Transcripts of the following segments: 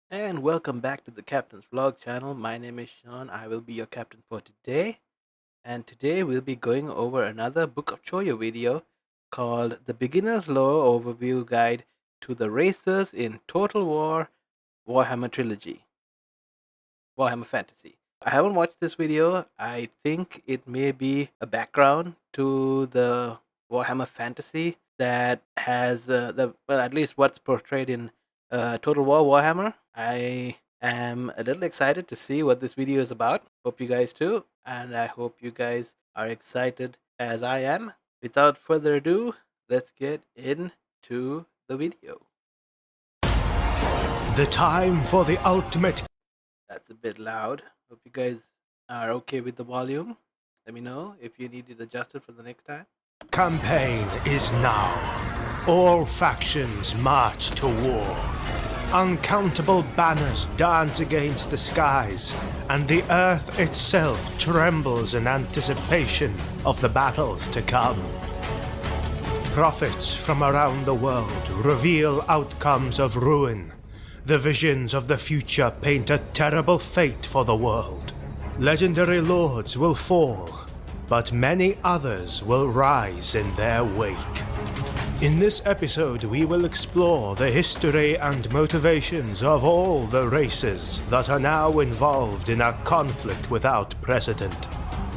And welcome back to the Captain's Vlog channel. My name is Sean. I will be your captain for today. And today we'll be going over another Book of Choyer video called The Beginner's Lore Overview Guide to the Races in Total War Warhammer Trilogy. Warhammer Fantasy. I haven't watched this video. I think it may be a background to the Warhammer Fantasy that has at least what's portrayed in Total War Warhammer. I am a little excited to see what this video is about. Hope you guys too, and I hope you guys are excited as I am. Without further ado, let's get into the video. The time for the ultimate. That's a bit loud. Hope you guys are okay with the volume. Let me know if you need it adjusted for the next time. Campaign is now. All factions march to war. Uncountable banners dance against the skies, and the earth itself trembles in anticipation of the battles to come. Prophets from around the world reveal outcomes of ruin. The visions of the future paint a terrible fate for the world. Legendary lords will fall, but many others will rise in their wake. In this episode, we will explore the history and motivations of all the races that are now involved in a conflict without precedent.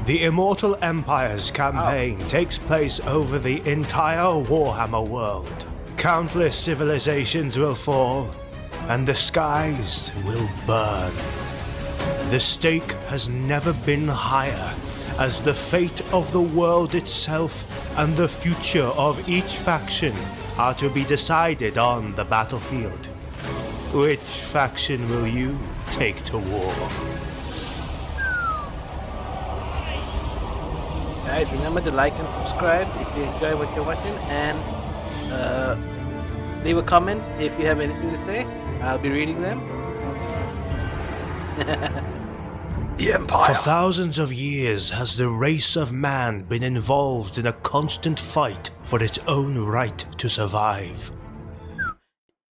The Immortal Empire's campaign takes place over the entire Warhammer world. Countless civilizations will fall, and the skies will burn. The stake has never been higher, as the fate of the world itself and the future of each faction are to be decided on the battlefield. Which faction will you take to war? Guys, remember to like and subscribe if you enjoy what you're watching, and leave a comment if you have anything to say. I'll be reading them. The Empire. For thousands of years has the race of man been involved in a constant fight for its own right to survive.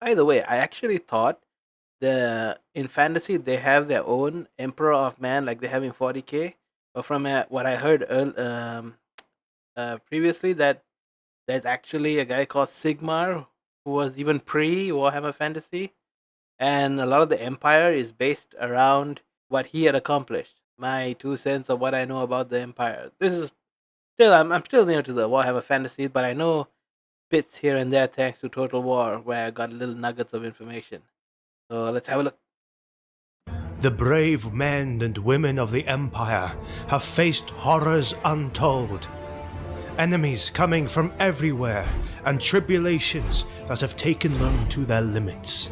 By the way, I actually thought in fantasy they have their own Emperor of Man, like they have in 40k. But from what I heard previously, that there's actually a guy called Sigmar who was even pre Warhammer Fantasy, and a lot of the Empire is based around what he had accomplished. My 2 cents of what I know about the Empire. This is still I'm still new to the Warhammer Fantasy, but I know bits here and there thanks to Total War, where I got little nuggets of information. So let's have a look. The brave men and women of the Empire have faced horrors untold. Enemies coming from everywhere, and tribulations that have taken them to their limits.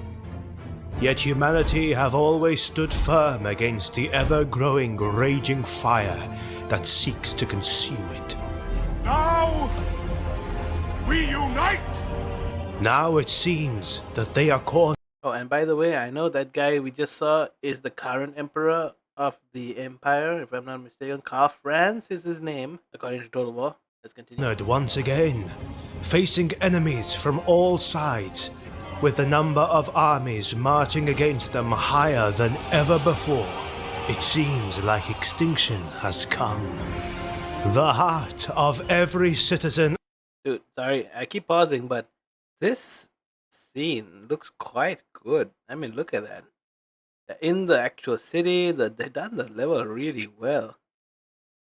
Yet humanity have always stood firm against the ever-growing raging fire that seeks to consume it. Now, we unite! Now it seems that they are cornered. Oh, and by the way, I know that guy we just saw is the current Emperor of the Empire, if I'm not mistaken. Karl Franz is his name, according to Total War. Let's continue. Once again, facing enemies from all sides, with the number of armies marching against them higher than ever before. It seems like extinction has come. The heart of every citizen. Dude, sorry, I keep pausing, but this scene looks quite good. I mean, look at that. In the actual city, they've done the level really well.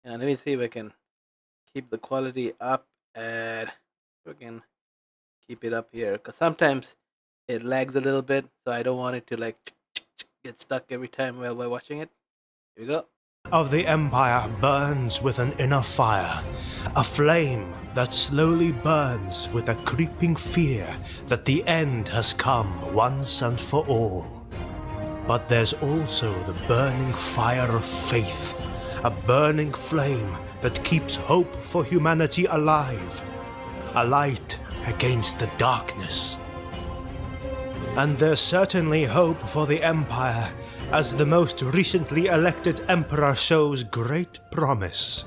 And let me see if I can keep the quality up at... We can keep it up here, because sometimes it lags a little bit, so I don't want it to like get stuck every time while we're watching it. Here we go. Of the Empire burns with an inner fire, a flame that slowly burns with a creeping fear that the end has come once and for all. But there's also the burning fire of faith, a burning flame that keeps hope for humanity alive, a light against the darkness. And there's certainly hope for the Empire, as the most recently elected Emperor shows great promise.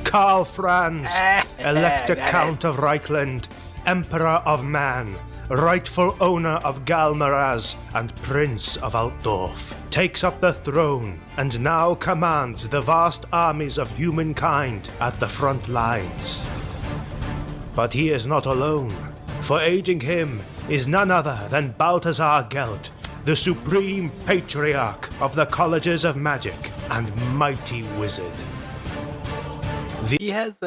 Karl Franz, Elector Count of Reichland, Emperor of Man, rightful owner of Galmaraz and Prince of Altdorf, takes up the throne and now commands the vast armies of humankind at the front lines. But he is not alone, for aiding him is none other than Balthazar Gelt, the supreme patriarch of the Colleges of Magic and mighty wizard. He has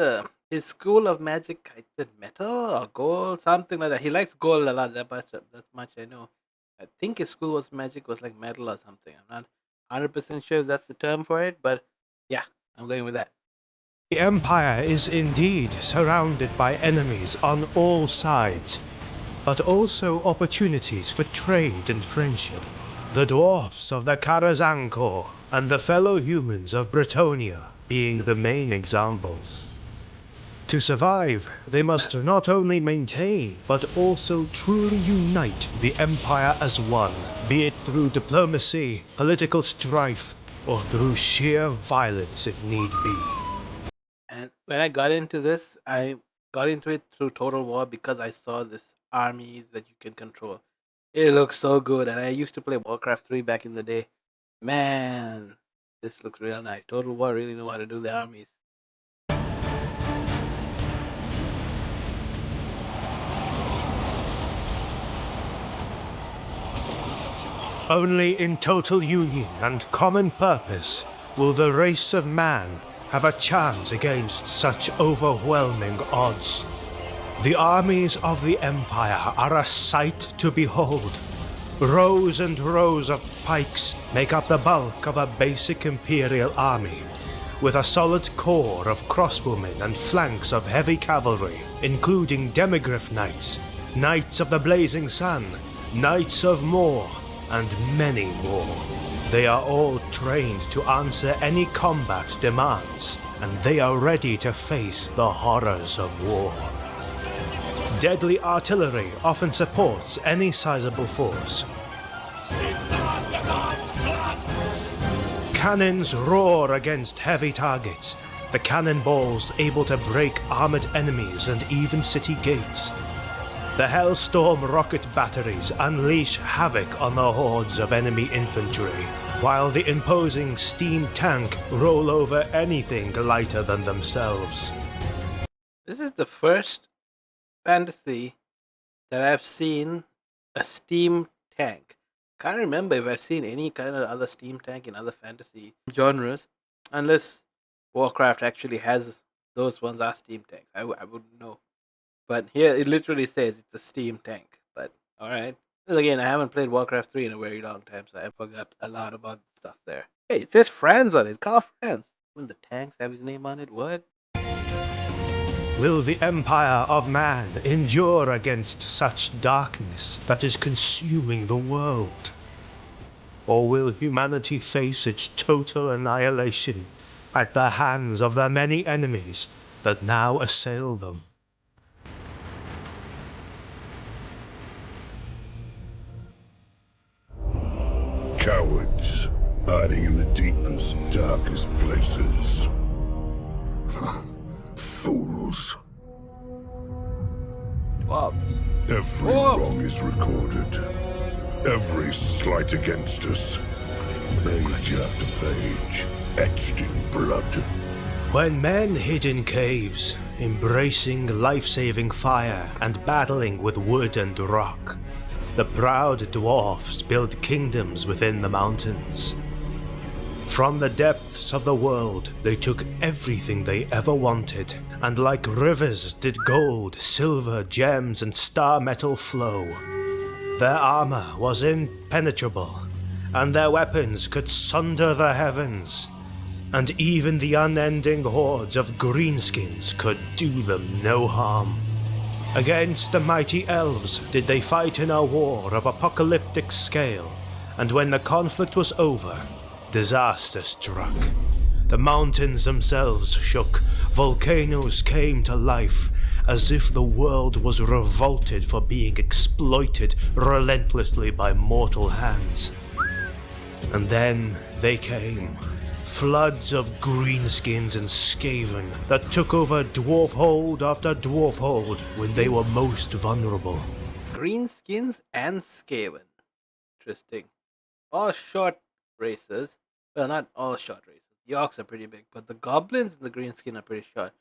his school of magic, I said metal or gold, something like that. He likes gold a lot, that's much I know. I think his school was magic was like metal or something. I'm not 100% sure if that's the term for it, but yeah, I'm going with that. The Empire is indeed surrounded by enemies on all sides, but also opportunities for trade and friendship. The Dwarfs of the Karazhan and the fellow humans of Bretonnia being the main examples. To survive, they must not only maintain, but also truly unite the Empire as one, be it through diplomacy, political strife, or through sheer violence if need be. And when I got into this, I got into it through Total War because I saw this armies that you can control. It looks so good, and I used to play Warcraft 3 back in the day. Man, this looks real nice. Total War really know how to do the armies. Only in total union and common purpose will the race of man have a chance against such overwhelming odds. The armies of the Empire are a sight to behold. Rows and rows of pikes make up the bulk of a basic Imperial army, with a solid core of crossbowmen and flanks of heavy cavalry, including Demigryph Knights, Knights of the Blazing Sun, Knights of More, and many more. They are all trained to answer any combat demands, and they are ready to face the horrors of war. Deadly artillery often supports any sizable force. Cannons roar against heavy targets, the cannonballs able to break armored enemies and even city gates. The Hellstorm rocket batteries unleash havoc on the hordes of enemy infantry, while the imposing steam tank roll over anything lighter than themselves. This is the first fantasy that I've seen a steam tank. Can't remember if I've seen any kind of other steam tank in other fantasy genres, unless Warcraft actually has those ones are steam tanks. I wouldn't know. But here it literally says it's a steam tank. But alright. Again, I haven't played Warcraft 3 in a very long time, so I forgot a lot about stuff there. Hey, it says Franz on it. Call Franz. When the tanks have his name on it, what? Will the Empire of Man endure against such darkness that is consuming the world? Or will humanity face its total annihilation at the hands of the many enemies that now assail them? Cowards, hiding in the deepest, darkest places. Fools. Dwarfs. Every Dwarfs. wrong is recorded. Every slight against us. Page after page, etched in blood. When men hid in caves, embracing life-saving fire and battling with wood and rock, the proud dwarfs built kingdoms within the mountains. From the depths of the world, they took everything they ever wanted, and like rivers did gold, silver, gems, and star metal flow. Their armor was impenetrable, and their weapons could sunder the heavens, and even the unending hordes of Greenskins could do them no harm. Against the mighty Elves did they fight in a war of apocalyptic scale, and when the conflict was over, disaster struck. The mountains themselves shook, volcanoes came to life, as if the world was revolted for being exploited relentlessly by mortal hands. And then they came. Floods of greenskins and skaven that took over dwarf hold after dwarf hold when they were most vulnerable. Greenskins and Skaven. Interesting. All short races. Well, not all short races. The Orcs are pretty big, but the Goblins and the Greenskin are pretty short.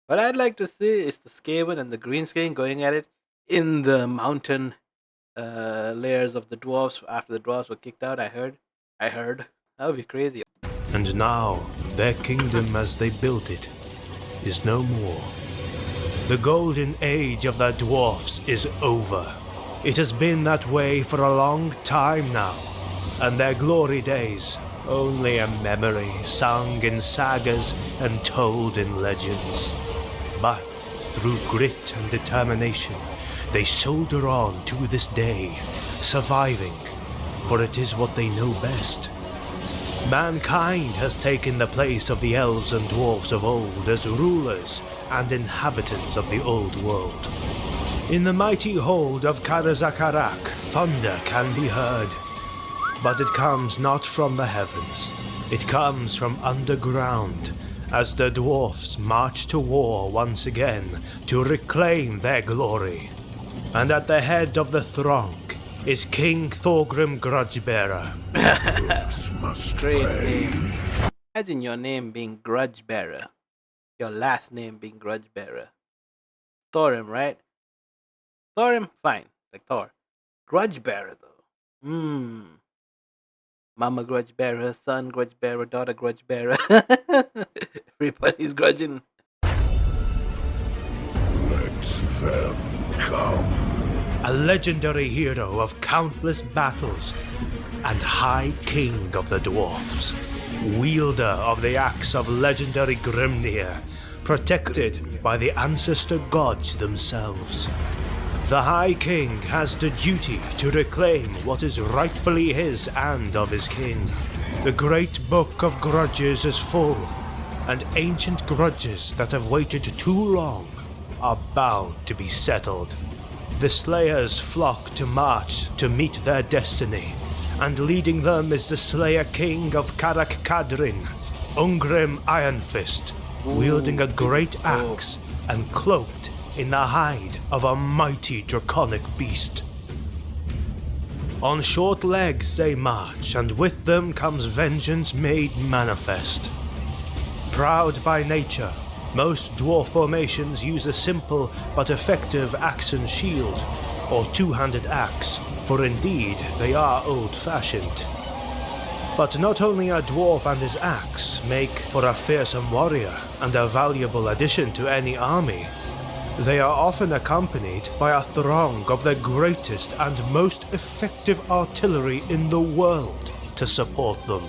What I'd like to see is the Skaven and the Greenskin going at it in the mountain layers of the Dwarfs after the Dwarfs were kicked out. I heard. That would be crazy. And now, their kingdom as they built it is no more. The golden age of the Dwarfs is over. It has been that way for a long time now, and their glory days only a memory sung in sagas and told in legends. But through grit and determination, they soldier on to this day, surviving, for it is what they know best. Mankind has taken the place of the elves and dwarves of old as rulers and inhabitants of the old world. In the mighty hold of Karazakarak, thunder can be heard. But it comes not from the heavens. It comes from underground, as the dwarfs march to war once again to reclaim their glory. And at the head of the throng is King Thorgrim Grudgebearer. Great name. Imagine your name being Grudgebearer. Your last name being Grudgebearer. Thorim, right? Thorim, fine. Like Thor. Grudgebearer, though. Mama Grudgebearer, son Grudgebearer, daughter Grudgebearer. Everybody's grudging. Let them come. A legendary hero of countless battles and High King of the Dwarfs. Wielder of the axe of legendary Grimnir, protected by the ancestor gods themselves. The High King has the duty to reclaim what is rightfully his and of his kin. The great Book of Grudges is full, and ancient grudges that have waited too long are bound to be settled. The Slayers flock to march to meet their destiny, and leading them is the Slayer King of Karak Kadrin, Ungrim Ironfist, wielding a great axe and cloaked in the hide of a mighty draconic beast. On short legs they march, and with them comes vengeance made manifest. Proud by nature, most dwarf formations use a simple but effective axe and shield, or two-handed axe, for indeed they are old-fashioned. But not only a dwarf and his axe make for a fearsome warrior and a valuable addition to any army, they are often accompanied by a throng of the greatest and most effective artillery in the world to support them.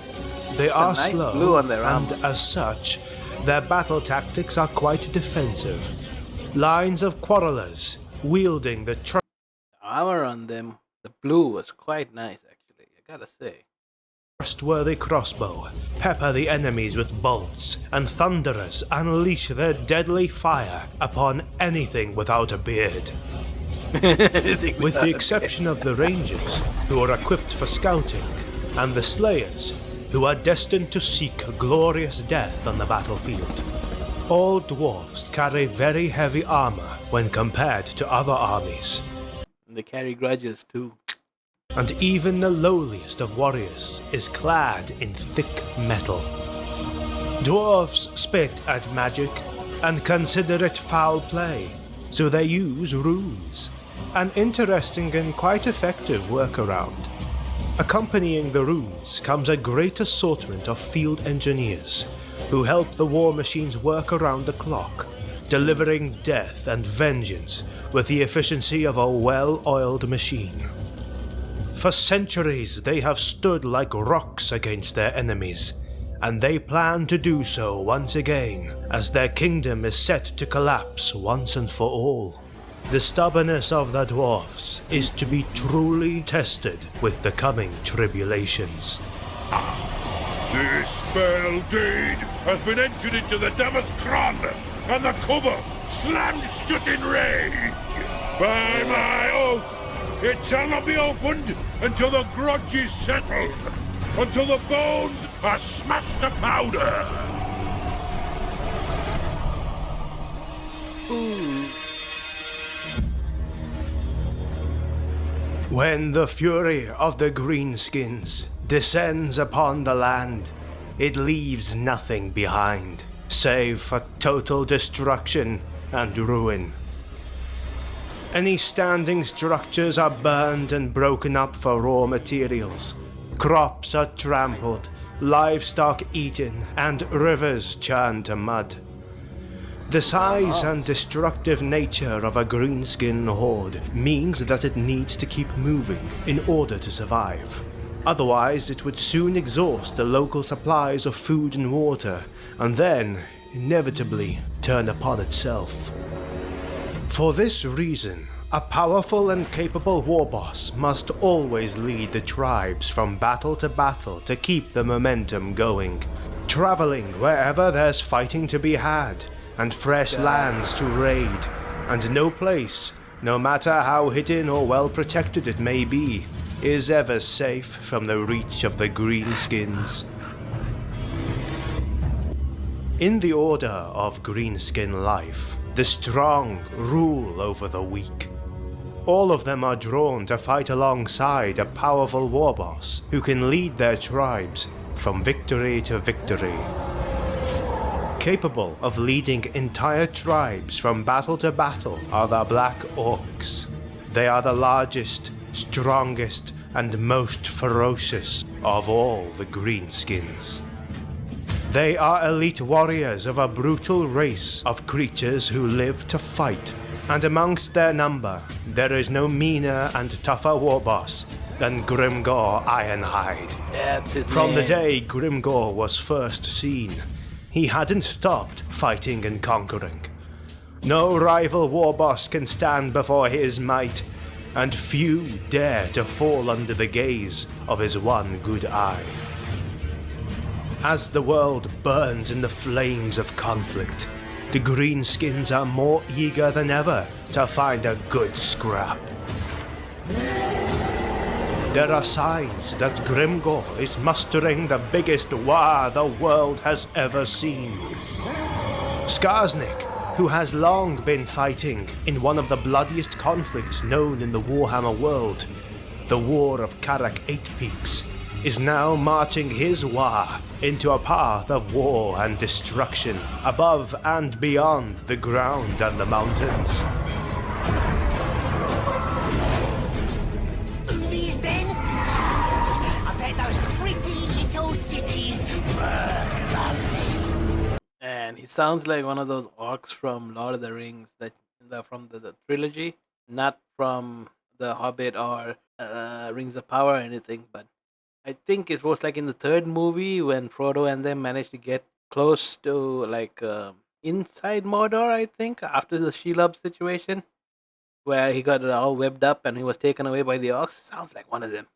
They are nice slow, blue on their and armor. as such, their battle tactics are quite defensive. Lines of quarrelers wielding the Armor on them, the blue was quite nice actually, I gotta say. trustworthy crossbow pepper the enemies with bolts, and thunderers unleash their deadly fire upon anything without a beard. With the exception of the rangers, who are equipped for scouting, and the slayers, who are destined to seek glorious death on the battlefield. All dwarfs carry very heavy armor when compared to other armies. They carry grudges too. And even the lowliest of warriors is clad in thick metal. Dwarves spit at magic and consider it foul play, so they use runes, an interesting and quite effective workaround. Accompanying the runes comes a great assortment of field engineers, who help the war machines work around the clock, delivering death and vengeance with the efficiency of a well-oiled machine. For centuries they have stood like rocks against their enemies, and they plan to do so once again, as their kingdom is set to collapse once and for all. The stubbornness of the dwarfs is to be truly tested with the coming tribulations. This fell deed has been entered into the Damaskron, and the cover slammed shut in rage. By my oath, it shall not be opened until the grudge is settled, until the bones are smashed to powder. When the fury of the Greenskins descends upon the land, it leaves nothing behind, save for total destruction and ruin. Any standing structures are burned and broken up for raw materials. Crops are trampled, livestock eaten, and rivers churned to mud. The size and destructive nature of a greenskin horde means that it needs to keep moving in order to survive. Otherwise, it would soon exhaust the local supplies of food and water, and then, inevitably, turn upon itself. For this reason, a powerful and capable war boss must always lead the tribes from battle to battle to keep the momentum going, traveling wherever there's fighting to be had, and fresh lands to raid, and no place, no matter how hidden or well protected it may be, is ever safe from the reach of the Greenskins. In the order of Greenskin life, the strong rule over the weak. All of them are drawn to fight alongside a powerful war boss who can lead their tribes from victory to victory. Capable of leading entire tribes from battle to battle are the Black Orcs. They are the largest, strongest, and most ferocious of all the Greenskins. They are elite warriors of a brutal race of creatures who live to fight, and amongst their number, there is no meaner and tougher war boss than Grimgor Ironhide. That's his From the name. day Grimgor was first seen, he hadn't stopped fighting and conquering. No rival war boss can stand before his might, and few dare to fall under the gaze of his one good eye. As the world burns in the flames of conflict, the Greenskins are more eager than ever to find a good scrap. There are signs that Grimgor is mustering the biggest war the world has ever seen. Skarsnik, who has long been fighting in one of the bloodiest conflicts known in the Warhammer world, the War of Karak Eight Peaks, is now marching his war into a path of war and destruction above and beyond the ground and the mountains. Movies then? I bet those pretty little cities were lovely. And he sounds like one of those orcs from Lord of the Rings, from the trilogy, not from The Hobbit or Rings of Power or anything. But I think it was like in the third movie when Frodo and them managed to get close to inside Mordor. I think after the Shelob situation, where he got all webbed up and he was taken away by the orcs. Sounds like one of them.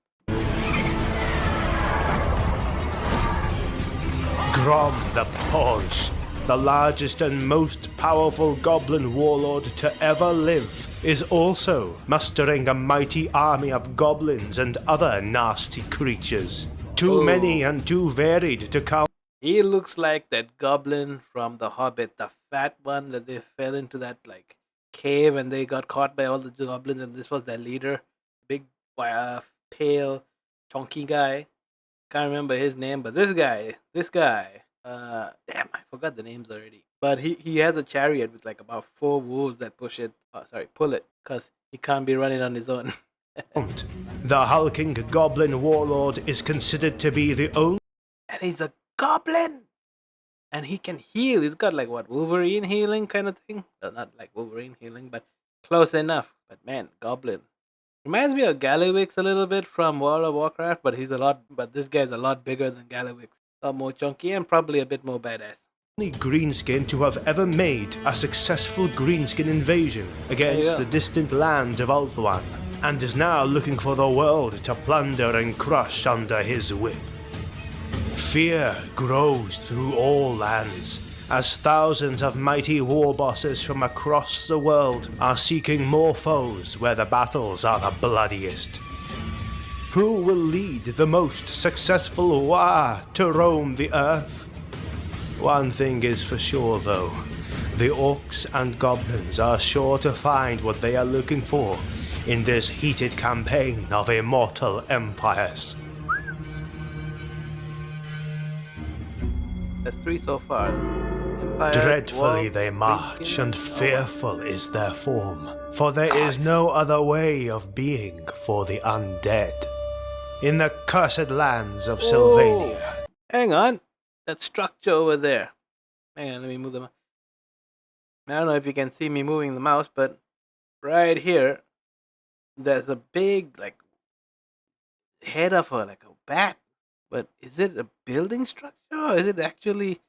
Grom the Paunch, the largest and most powerful goblin warlord to ever live, is also mustering a mighty army of goblins and other nasty creatures. Too many and too varied to count. He looks like that goblin from The Hobbit, the fat one that they fell into that cave and they got caught by all the goblins, and this was their leader, big, pale, chunky guy. Can't remember his name, but this guy, damn, I forgot the names already. But he has a chariot with about 4 wolves that pull it, because he can't be running on his own. The hulking goblin warlord is considered to be the only. And he's a goblin! And he can heal. He's got Wolverine healing kind of thing. Well, not like Wolverine healing, but close enough. But man, goblin. Reminds me of Gallywix a little bit from World of Warcraft, but this guy's a lot bigger than Gallywix. A lot more chunky and probably a bit more badass. Only greenskin to have ever made a successful greenskin invasion against the distant lands of Ulthuan, and is now looking for the world to plunder and crush under his whip. Fear grows through all lands, as thousands of mighty war bosses from across the world are seeking more foes where the battles are the bloodiest. Who will lead the most successful war to roam the earth? One thing is for sure though, the orcs and goblins are sure to find what they are looking for in this heated campaign of immortal empires. That's 3 so far. Empire, Dreadfully Dwarfs, they march, Greenskins, and wow. fearful is their form, for there is no other way of being for the undead. In the cursed lands of Sylvania. Hang on. That structure over there. Hang on, let me move them. I don't know if you can see me moving the mouse, but right here, there's a big, like, head of a bat. But is it a building structure, or is it actually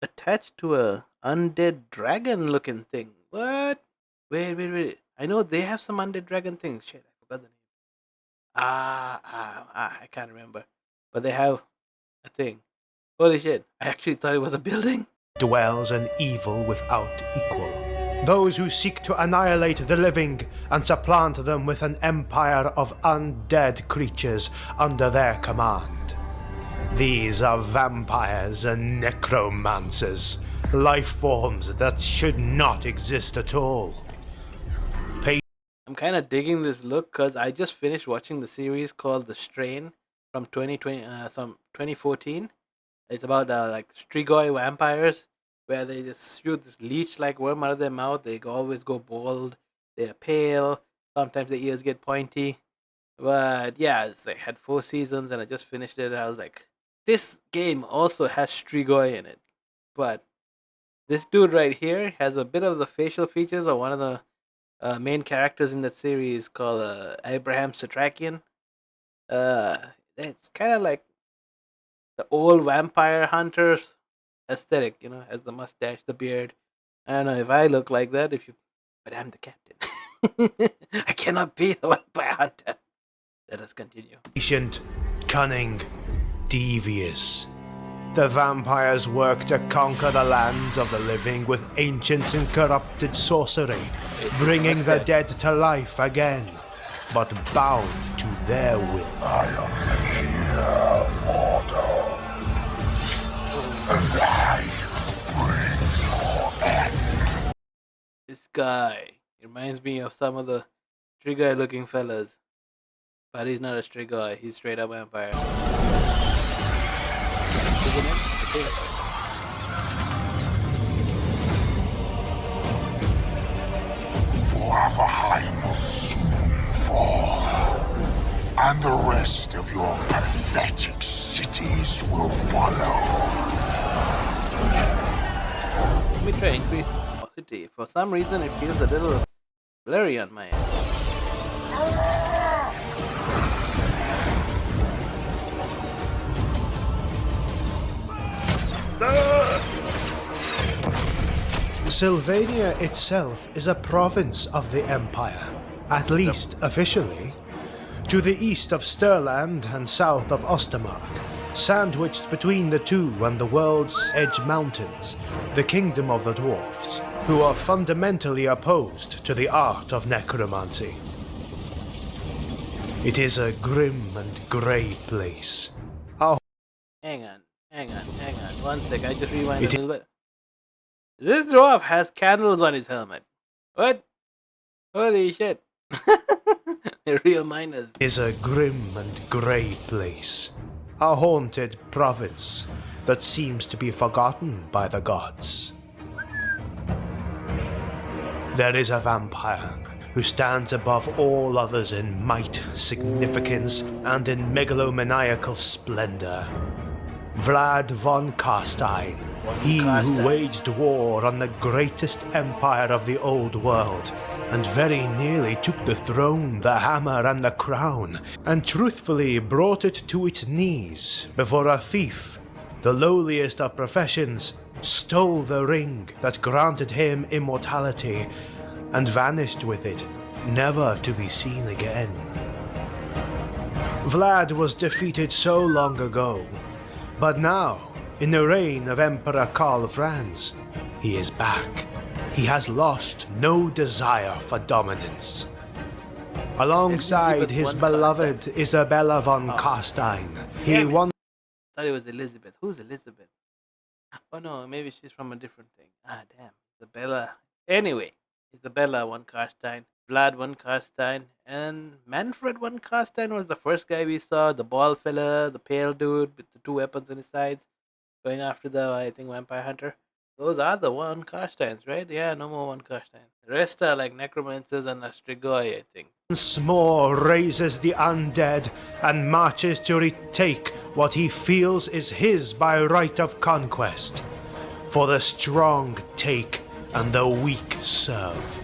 attached to a undead dragon looking thing? What? Wait. I know they have some undead dragon things. Shit, I forgot the name. I can't remember. But they have a thing. Holy shit, I actually thought it was a building. Dwells an evil without equal. Those who seek to annihilate the living and supplant them with an empire of undead creatures under their command. These are vampires and necromancers, life forms that should not exist at all. I'm kind of digging this look because I just finished watching the series called The Strain from 2014. It's about like Strigoi vampires where they just shoot this leech-like worm out of their mouth. They always go bald. They're pale. Sometimes the ears get pointy. But yeah, they had 4 seasons, and I just finished it. And I was like, this game also has Strigoi in it, but this dude right here has a bit of the facial features of one of the main characters in that series called Abraham Satrakian. It's kind of like the old vampire hunters aesthetic, has the mustache, the beard. I don't know if I look like that, but I'm the captain. I cannot be the vampire hunter. Let us continue. Patient, cunning, devious. The vampires work to conquer the land of the living with ancient and corrupted sorcery, bringing the dead to life again, but bound to their will. I am here, mortal, and I bring your end. This guy reminds me of some of the Strigoi looking fellas. But he's not a Strigoi, he's straight up vampire. Isn't it? I think. Warhammer will soon fall, and the rest of your pathetic cities will follow. Let me try to increase the quality. For some reason, it feels a little blurry on my end. Sylvania itself is a province of the Empire, at least officially. To the east of Stirland and south of Ostermark, sandwiched between the two and the world's edge mountains, the kingdom of the Dwarfs, who are fundamentally opposed to the art of necromancy. It is a grim and grey place. Hang on. 1 sec, I just rewind a little bit. This dwarf has candles on his helmet. What? Holy shit. They're real miners. Is a grim and grey place. A haunted province that seems to be forgotten by the gods. There is a vampire who stands above all others in might, significance, and in megalomaniacal splendor. Vlad von Carstein, he who waged war on the greatest empire of the old world, and very nearly took the throne, the hammer, and the crown, and truthfully brought it to its knees before a thief, the lowliest of professions, stole the ring that granted him immortality, and vanished with it, never to be seen again. Vlad was defeated so long ago, but now, in the reign of Emperor Karl Franz, he is back. He has lost no desire for dominance. Alongside his beloved Isabella von Carstein, he won. I thought it was Elizabeth. Who's Elizabeth? Oh no, maybe she's from a different thing. Ah, damn. Isabella. Anyway, Isabella von Carstein, Vlad one Karstein, and Manfred one Karstein was the first guy we saw. The ball fella, the pale dude with the two weapons on his sides, going after the I think vampire hunter. Those are the one Karsteins, right? Yeah, no more one Karstein. The rest are like necromancers and Strigoi, I think. Once more raises the undead and marches to retake what he feels is his by right of conquest. For the strong take and the weak serve,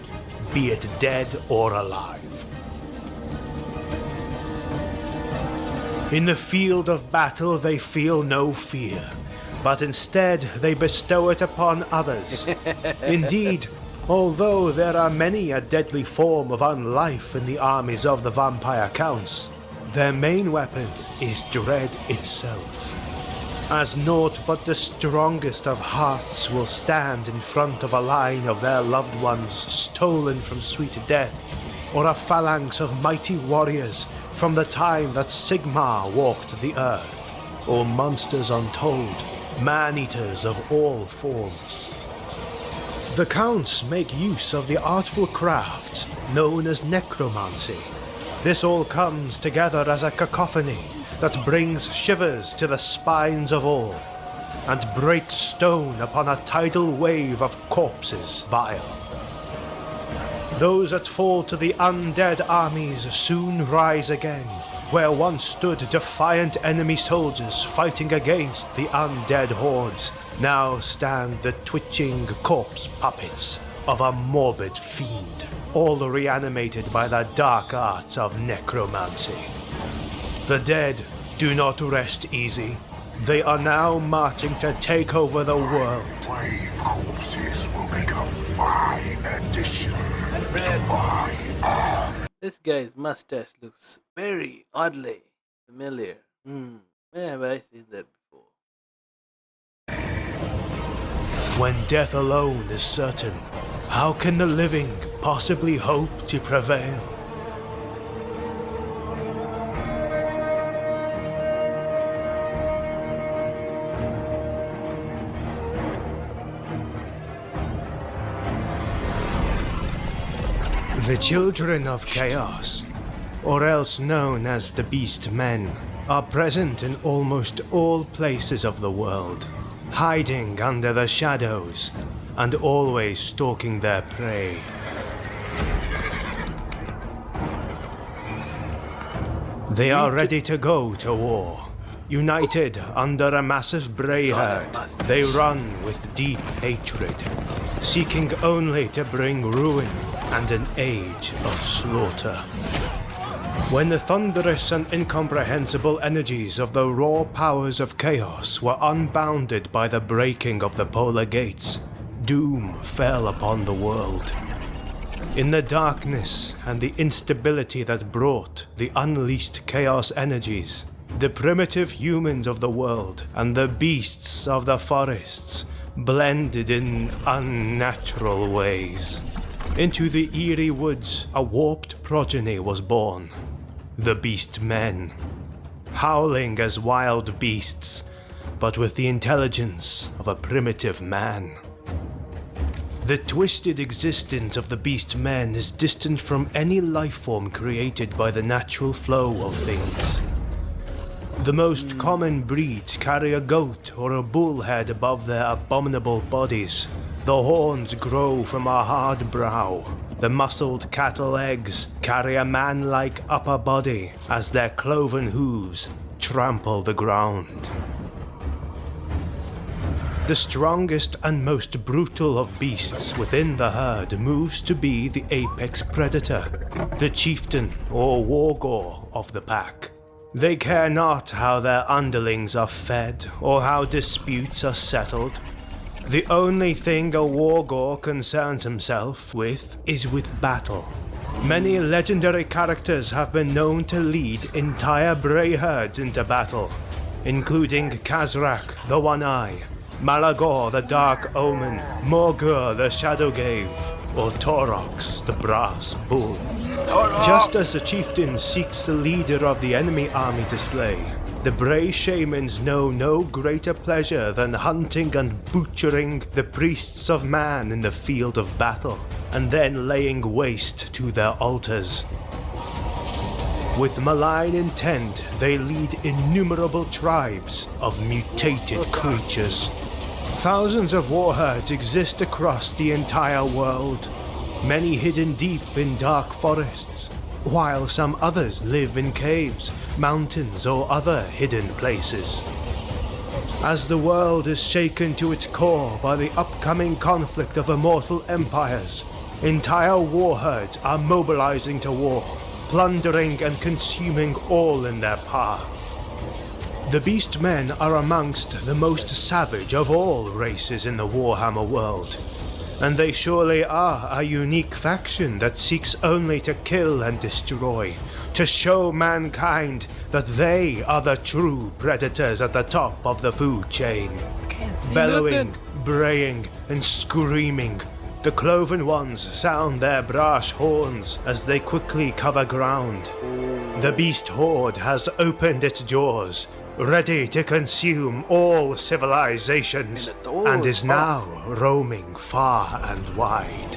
be it dead or alive. In the field of battle they feel no fear, but instead they bestow it upon others. Indeed, although there are many a deadly form of unlife in the armies of the vampire counts, their main weapon is dread itself. As naught but the strongest of hearts will stand in front of a line of their loved ones stolen from sweet death, or a phalanx of mighty warriors from the time that Sigmar walked the earth, or monsters untold, man-eaters of all forms. The Counts make use of the artful craft known as necromancy. This all comes together as a cacophony that brings shivers to the spines of all, and breaks stone upon a tidal wave of corpses' bile. Those that fall to the undead armies soon rise again, where once stood defiant enemy soldiers fighting against the undead hordes, now stand the twitching corpse puppets of a morbid fiend, all reanimated by the dark arts of necromancy. The dead do not rest easy. They are now marching to take over the world. Wave corpses will make a fine addition to my army. This guy's mustache looks very oddly familiar. Where have I seen that before? When death alone is certain, how can the living possibly hope to prevail? The children of chaos, or else known as the Beastmen, are present in almost all places of the world, hiding under the shadows and always stalking their prey. They are ready to go to war. United under a massive bray herd, they run with deep hatred, seeking only to bring ruin and an age of slaughter. When the thunderous and incomprehensible energies of the raw powers of chaos were unbounded by the breaking of the polar gates, doom fell upon the world. In the darkness and the instability that brought the unleashed chaos energies, the primitive humans of the world and the beasts of the forests blended in unnatural ways. Into the eerie woods, a warped progeny was born, the Beastmen, howling as wild beasts, but with the intelligence of a primitive man. The twisted existence of the Beastmen is distant from any life form created by the natural flow of things. The most common breeds carry a goat or a bull head above their abominable bodies. The horns grow from a hard brow. The muscled cattle legs carry a man-like upper body as their cloven hooves trample the ground. The strongest and most brutal of beasts within the herd moves to be the apex predator, the chieftain or wargore of the pack. They care not how their underlings are fed or how disputes are settled. The only thing a wargore concerns himself with is with battle. Many legendary characters have been known to lead entire bray herds into battle, including Kazrak, the One-Eye, Malagor, the Dark Omen, Morgur, the Shadowgave, or Torox, the Brass Bull. Just as the chieftain seeks the leader of the enemy army to slay, The Bray shamans know no greater pleasure than hunting and butchering the priests of man in the field of battle, and then laying waste to their altars. With malign intent, they lead innumerable tribes of mutated creatures. Thousands of warherds exist across the entire world, many hidden deep in dark forests, while some others live in caves, mountains, or other hidden places. As the world is shaken to its core by the upcoming conflict of immortal empires, entire warherds are mobilizing to war, plundering and consuming all in their path. The Beastmen are amongst the most savage of all races in the Warhammer world, and they surely are a unique faction that seeks only to kill and destroy, to show mankind that they are the true predators at the top of the food chain. Bellowing, braying, and screaming, the Cloven Ones sound their brash horns as they quickly cover ground. The beast horde has opened its jaws, ready to consume all civilizations, and is now roaming far and wide.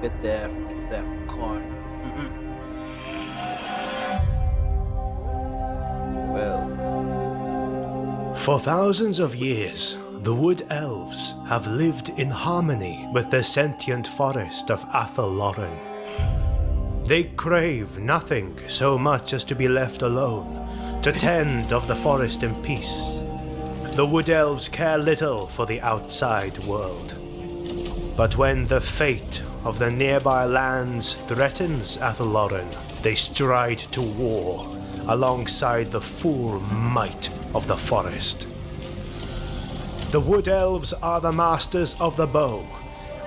Get their corn. Well, For thousands of years, the Wood Elves have lived in harmony with the sentient forest of Athel Loren. They crave nothing so much as to be left alone, to tend of the forest in peace. The Wood Elves care little for the outside world. But when the fate of the nearby lands threatens Athel Loren, they stride to war alongside the full might of the forest. The Wood Elves are the masters of the bow,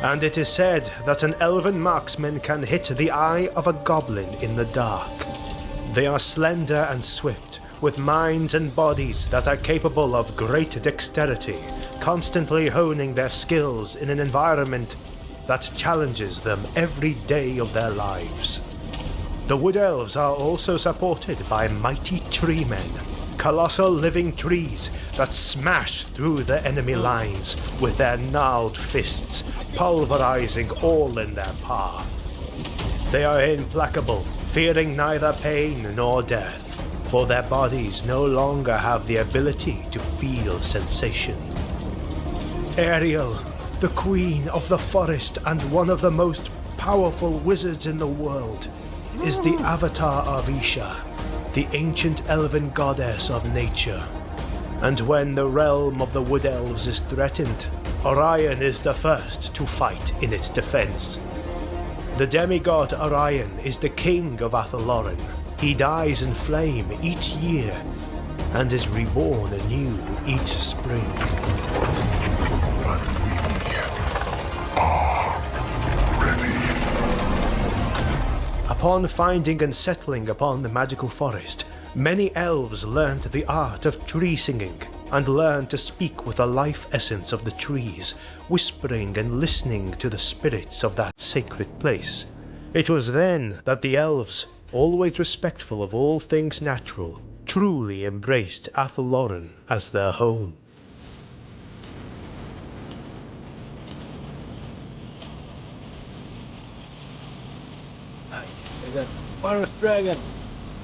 and it is said that an elven marksman can hit the eye of a goblin in the dark. They are slender and swift, with minds and bodies that are capable of great dexterity, constantly honing their skills in an environment that challenges them every day of their lives. The Wood Elves are also supported by mighty tree men, colossal living trees that smash through the enemy lines with their gnarled fists, pulverizing all in their path. They are implacable, fearing neither pain nor death, for their bodies no longer have the ability to feel sensation. Ariel, the queen of the forest and one of the most powerful wizards in the world, is the avatar of Isha, the ancient elven goddess of nature. And when the realm of the Wood Elves is threatened, Orion is the first to fight in its defense. The demigod Orion is the king of Athel Loren. He dies in flame each year and is reborn anew each spring. But we are ready. Upon finding and settling upon the magical forest, many elves learned the art of tree singing and learned to speak with the life essence of the trees, whispering and listening to the spirits of that sacred place. It was then that the elves, always respectful of all things natural, truly embraced Athel Loren as their home. nice. I got Forest Dragon.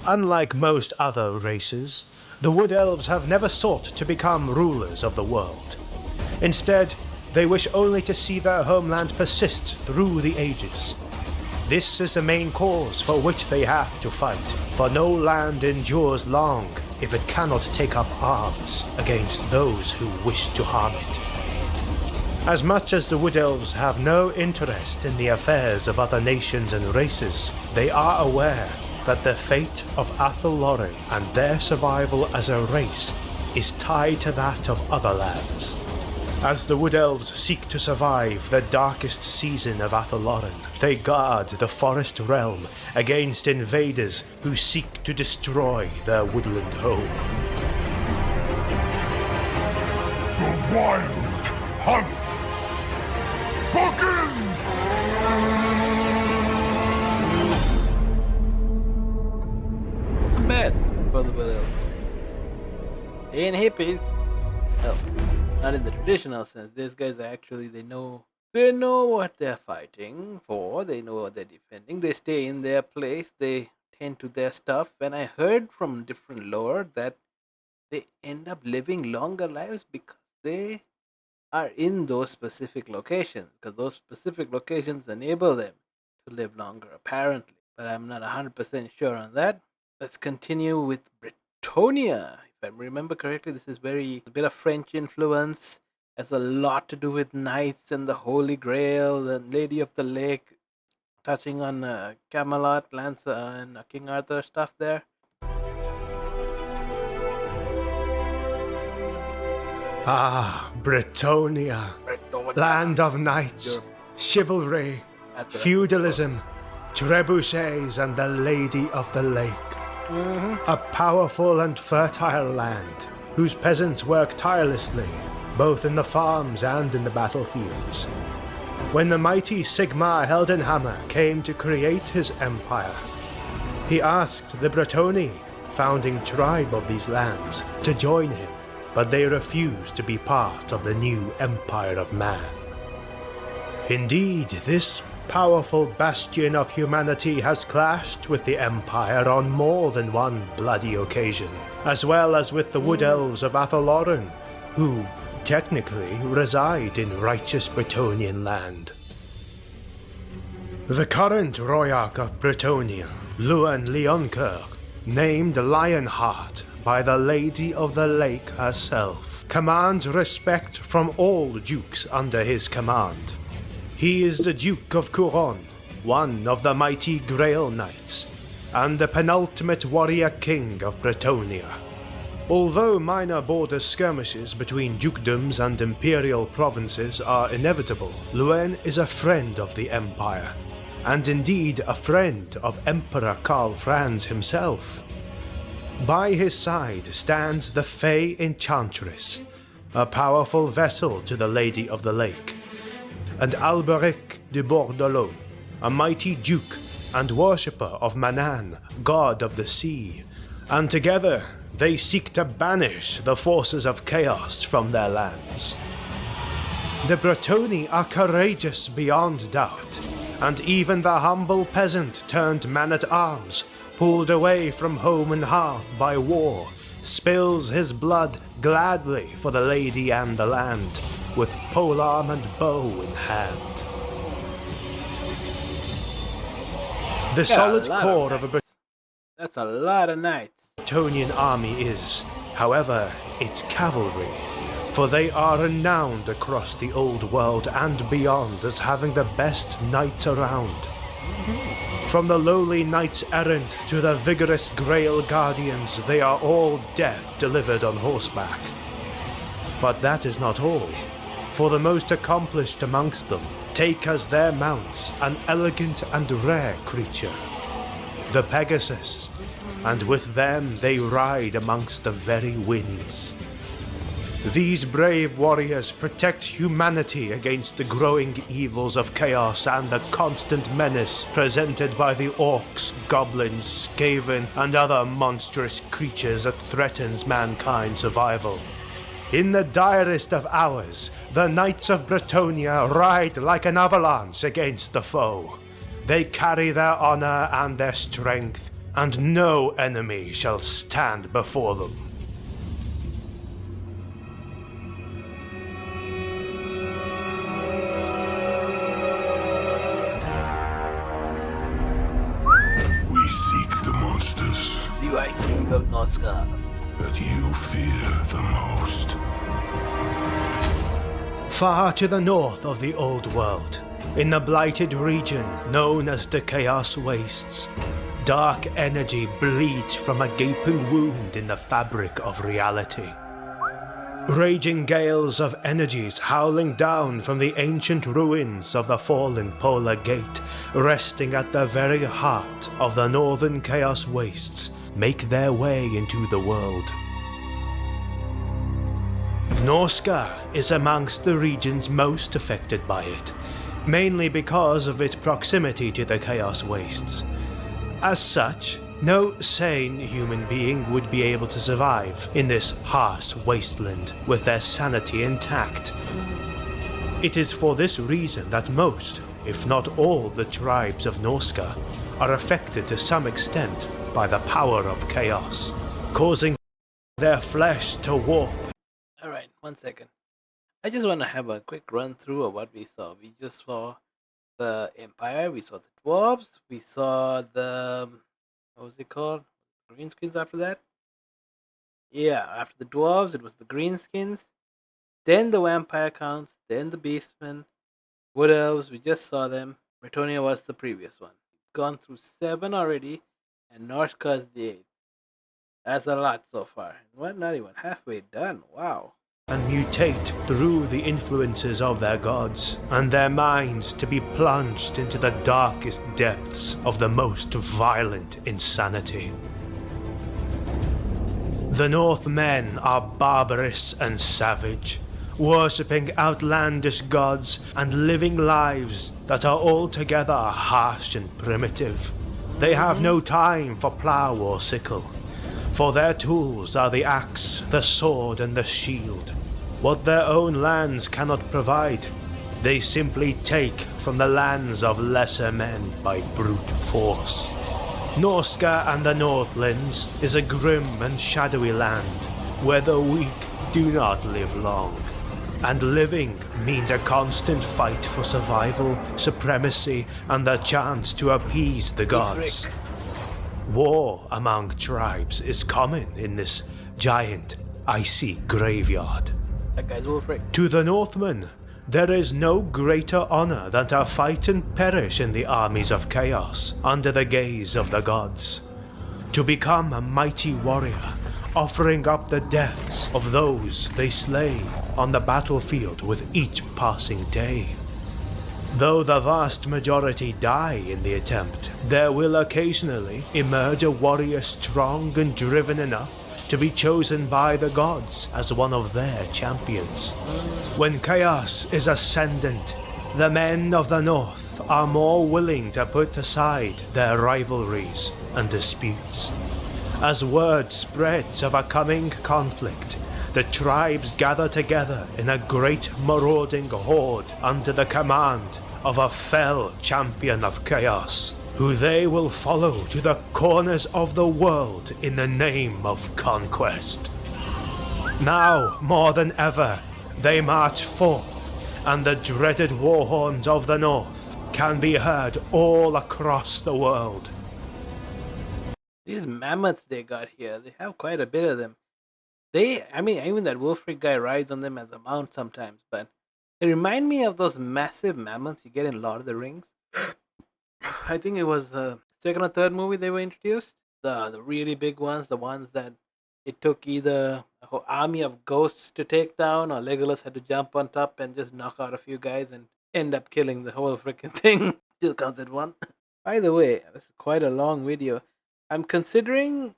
Unlike most other races, the Wood Elves have never sought to become rulers of the world. Instead, they wish only to see their homeland persist through the ages. This is the main cause for which they have to fight, for no land endures long if it cannot take up arms against those who wish to harm it. As much as the Wood Elves have no interest in the affairs of other nations and races, they are aware that the fate of Athel Loren and their survival as a race is tied to that of other lands. As the Wood Elves seek to survive the darkest season of Athel Loren, they guard the forest realm against invaders who seek to destroy their woodland home. The wild hunt begins! for the will. They ain't hippies. Well, not in the traditional sense. These guys are actually, they know what they're fighting for. They know what they're defending. They stay in their place. They tend to their stuff. And I heard from different lore that they end up living longer lives because they are in those specific locations. Because those specific locations enable them to live longer, apparently. But I'm not 100% sure on that. Let's continue with Bretonnia. If I remember correctly, this is a bit of French influence. Has a lot to do with knights and the Holy Grail and Lady of the Lake, touching on Camelot, Lanza, and King Arthur stuff there. Ah, Bretonnia, land of knights, chivalry, feudalism, trebuchets, and the Lady of the Lake. A powerful and fertile land, whose peasants work tirelessly, both in the farms and in the battlefields. When the mighty Sigmar Heldenhammer came to create his empire, he asked the Bretonni, founding tribe of these lands, to join him, but they refused to be part of the new Empire of Man. Indeed, this powerful bastion of humanity has clashed with the Empire on more than one bloody occasion, as well as with the Wood Elves of Athel, who technically reside in righteous Bretonnian land. The current Royak of Bretonnia, Loren Leoncoeur, named Lionheart by the Lady of the Lake herself, commands respect from all dukes under his command. He is the Duke of Couronne, one of the mighty Grail Knights, and the penultimate warrior king of Bretonnia. Although minor border skirmishes between dukedoms and imperial provinces are inevitable, Loren is a friend of the Empire, and indeed a friend of Emperor Karl Franz himself. By his side stands the Fey Enchantress, a powerful vessel to the Lady of the Lake, and Alberic de Bordelot, a mighty duke and worshipper of Manan, god of the sea, and together they seek to banish the forces of chaos from their lands. The Bretonni are courageous beyond doubt, and even the humble peasant turned man-at-arms, pulled away from home and hearth by war, spills his blood gladly for the lady and the land, with polearm and bow in hand. The solid core of a That's a lot of knights. Bretonnian army is, however, its cavalry, for they are renowned across the old world and beyond as having the best knights around. From the lowly knights errant to the vigorous Grail guardians, they are all death delivered on horseback. But that is not all, for the most accomplished amongst them take as their mounts an elegant and rare creature, the Pegasus, and with them they ride amongst the very winds. These brave warriors protect humanity against the growing evils of chaos and the constant menace presented by the Orcs, Goblins, Skaven, and other monstrous creatures that threatens mankind's survival. In the direst of hours, the Knights of Bretonnia ride like an avalanche against the foe. They carry their honor and their strength, and no enemy shall stand before them. We seek the monsters The Vikings of Norsca. that you fear the most. Far to the north of the old world, in the blighted region known as the Chaos Wastes, dark energy bleeds from a gaping wound in the fabric of reality. Raging gales of energies howling down from the ancient ruins of the fallen Polar Gate, resting at the very heart of the northern Chaos Wastes, make their way into the world. Norsca is amongst the regions most affected by it, mainly because of its proximity to the Chaos Wastes. As such, No sane human being would be able to survive in this harsh wasteland with their sanity intact. It is for this reason that most, if not all, the tribes of Norsca are affected to some extent by the power of chaos, causing their flesh to warp. Alright, 1 second. I just want to have a quick run through of what we saw. We just saw the Empire, we saw the Dwarfs, we saw the... what was it called? Greenskins after that? Yeah, after the Dwarves, it was the Greenskins, then the Vampire Counts, then the Beastmen, Wood Elves, we just saw them. Bretonnia was the previous one. Gone through 7 already, and Norsca is the 8th. That's a lot so far. What? Not even halfway done. Wow. And mutate through the influences of their gods, and their minds to be plunged into the darkest depths of the most violent insanity. The Northmen are barbarous and savage, worshipping outlandish gods and living lives that are altogether harsh and primitive. They have no time for plough or sickle, for their tools are the axe, the sword, and the shield. What their own lands cannot provide, they simply take from the lands of lesser men by brute force. Norsca and the Northlands is a grim and shadowy land, where the weak do not live long. And living means a constant fight for survival, supremacy, and the chance to appease the gods. War among tribes is common in this giant, icy graveyard. That guy's Wolfric. To the Northmen, there is no greater honor than to fight and perish in the armies of chaos under the gaze of the gods. To become a mighty warrior, offering up the deaths of those they slay on the battlefield with each passing day. Though the vast majority die in the attempt, there will occasionally emerge a warrior strong and driven enough to be chosen by the gods as one of their champions. When chaos is ascendant, the men of the North are more willing to put aside their rivalries and disputes. As word spreads of a coming conflict, the tribes gather together in a great marauding horde under the command of a fell champion of chaos, who they will follow to the corners of the world in the name of conquest. Now, more than ever, they march forth, and the dreaded war horns of the North can be heard all across the world. These mammoths they got here, they have quite a bit of them. Even that Wolfric guy rides on them as a mount sometimes, but they remind me of those massive mammoths you get in Lord of the Rings. I think it was the second or third movie they were introduced. The really big ones, the ones that it took either a whole army of ghosts to take down, or Legolas had to jump on top and just knock out a few guys and end up killing the whole freaking thing. Still counts as one. By the way, this is quite a long video. I'm considering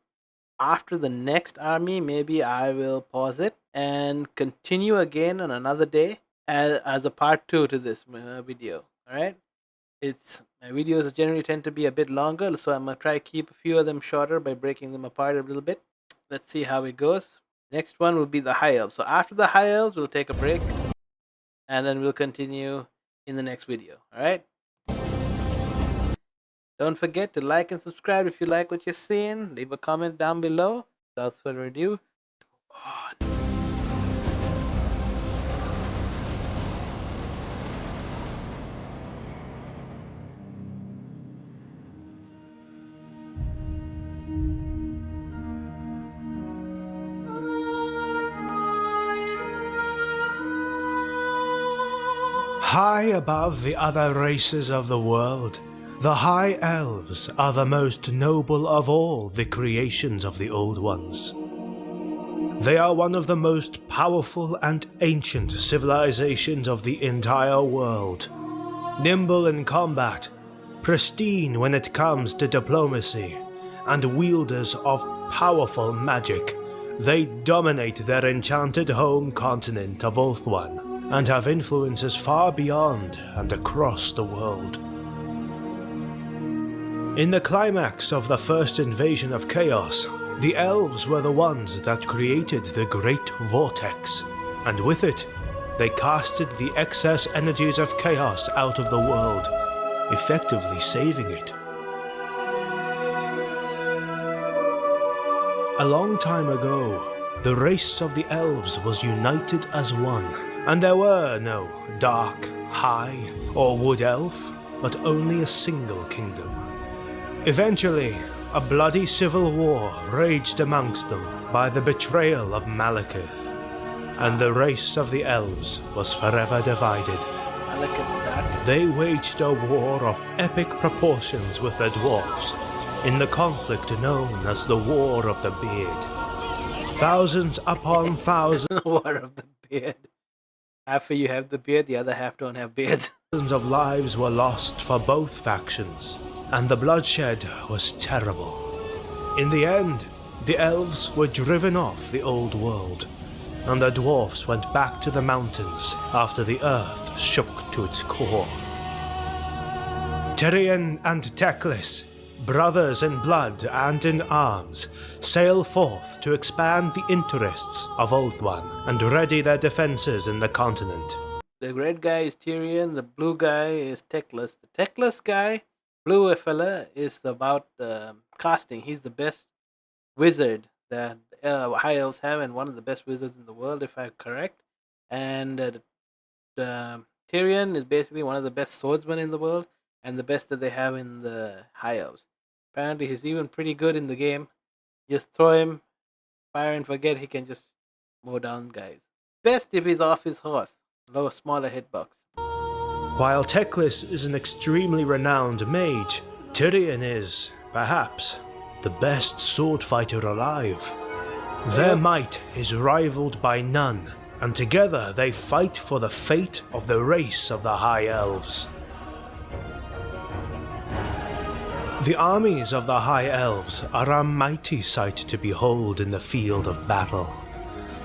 after the next army, maybe I will pause it and continue again on another day as a part 2 to this video. Alright? My videos generally tend to be a bit longer, so I'm going to try to keep a few of them shorter by breaking them apart a little bit. Let's see how it goes. Next one will be the High Elves. So after the High Elves, we'll take a break, and then we'll continue in the next video. Alright? Don't forget to like and subscribe if you like what you're seeing. Leave a comment down below. Without further ado, on. High above the other races of the world, the High Elves are the most noble of all the creations of the Old Ones. They are one of the most powerful and ancient civilizations of the entire world. Nimble in combat, pristine when it comes to diplomacy, and wielders of powerful magic, they dominate their enchanted home continent of Ulthuan, and have influences far beyond and across the world. In the climax of the first invasion of chaos, the elves were the ones that created the Great Vortex, and with it, they casted the excess energies of chaos out of the world, effectively saving it. A long time ago, the race of the elves was united as one, and there were no dark, high, or wood elf, but only a single kingdom. Eventually, a bloody civil war raged amongst them by the betrayal of Malekith, and the race of the elves was forever divided. They waged a war of epic proportions with the dwarfs, in the conflict known as the War of the Beard. Thousands upon thousands War of the beard. Half of you have the beard, the other half don't have beards. of lives were lost for both factions, and the bloodshed was terrible. In the end, the elves were driven off the old world, and the dwarfs went back to the mountains after the earth shook to its core. Tyrion and Teclis, brothers in blood and in arms, sail forth to expand the interests of Ulthuan and ready their defenses in the continent. The red guy is Tyrion, the blue guy is Teclis. The Teclis guy, blue fella, is about casting. He's the best wizard that high elves have, and one of the best wizards in the world, if I'm correct. And Tyrion is basically one of the best swordsmen in the world, and the best that they have in the high elves. Apparently, he's even pretty good in the game. Just throw him, fire and forget. He can just mow down guys. Best if he's off his horse. Low, smaller hitbox. While Teclis is an extremely renowned mage, Tyrion is, perhaps, the best sword fighter alive. Their might is rivaled by none, and together they fight for the fate of the race of the High Elves. The armies of the High Elves are a mighty sight to behold in the field of battle,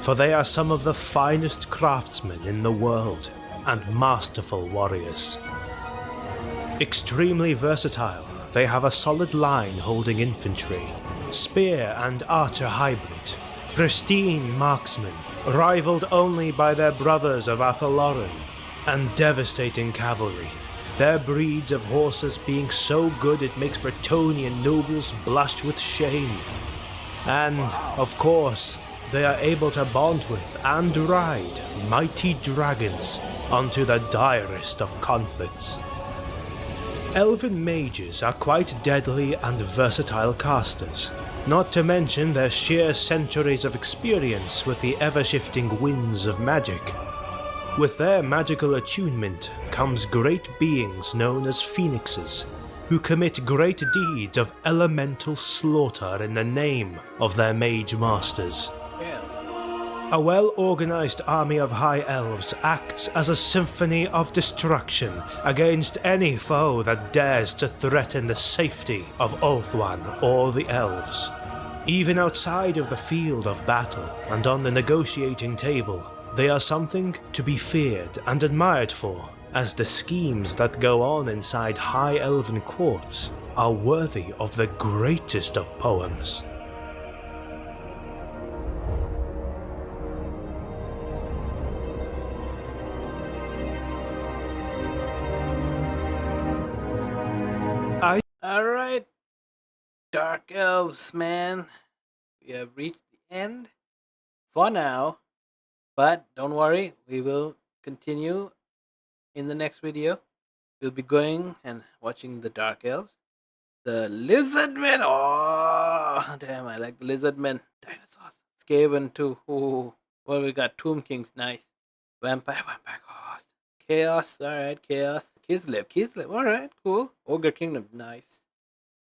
for they are some of the finest craftsmen in the world and masterful warriors. Extremely versatile, they have a solid line holding infantry, spear and archer hybrid, pristine marksmen, rivaled only by their brothers of Athel Loren, and devastating cavalry. Their breeds of horses being so good it makes Bretonian nobles blush with shame. And, of course, they are able to bond with and ride mighty dragons onto the direst of conflicts. Elven mages are quite deadly and versatile casters, not to mention their sheer centuries of experience with the ever-shifting winds of magic. With their magical attunement comes great beings known as phoenixes, who commit great deeds of elemental slaughter in the name of their mage masters. A well-organized army of high elves acts as a symphony of destruction against any foe that dares to threaten the safety of Ulthuan or the elves. Even outside of the field of battle and on the negotiating table, they are something to be feared and admired for, as the schemes that go on inside high elven courts are worthy of the greatest of poems. Alright, Dark Elves, man. We have reached the end for now. But don't worry, we will continue in the next video. We'll be going and watching the Dark Elves. The Lizardmen! Oh, damn, I like the Lizardmen. Dinosaurs. Skaven too. Ooh. Well, we got Tomb Kings, nice. Vampire Ghost. Chaos, alright, Chaos. Kislev, alright, cool. Ogre Kingdom, nice.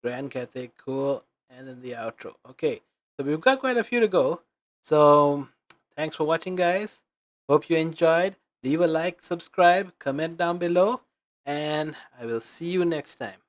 Grand Cathay, cool. And then the outro. Okay, so we've got quite a few to go. So, thanks for watching, guys. Hope you enjoyed. Leave a like, subscribe, comment down below, and I will see you next time.